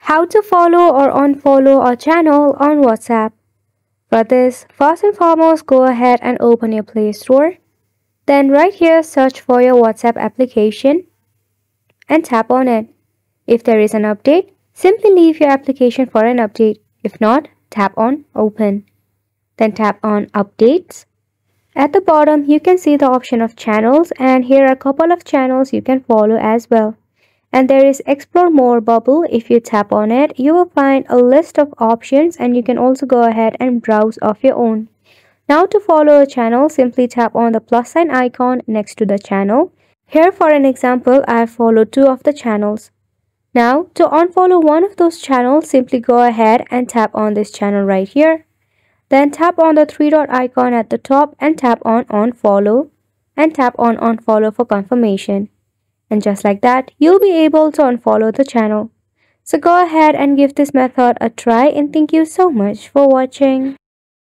How to follow or unfollow a channel on WhatsApp. For this, first and foremost, go ahead and open your Play Store. Then right here, search for your WhatsApp application and tap on it. If there is an update, simply leave your application for an update. If not, tap on Open. Then tap on Updates. At the bottom, you can see the option of channels, and here are a couple of channels you can follow as well. And there is Explore More bubble. If you tap on it, you will find a list of options, and you can also go ahead and browse of your own. Now to follow a channel, simply tap on the plus sign icon next to the channel. Here for an example, I have followed 2 of the channels. Now to unfollow one of those channels, simply go ahead and tap on this channel right here. Then tap on the 3-dot icon at the top and tap on Unfollow and tap on Unfollow for confirmation. And just like that, you'll be able to unfollow the channel. So go ahead and give this method a try, and thank you so much for watching.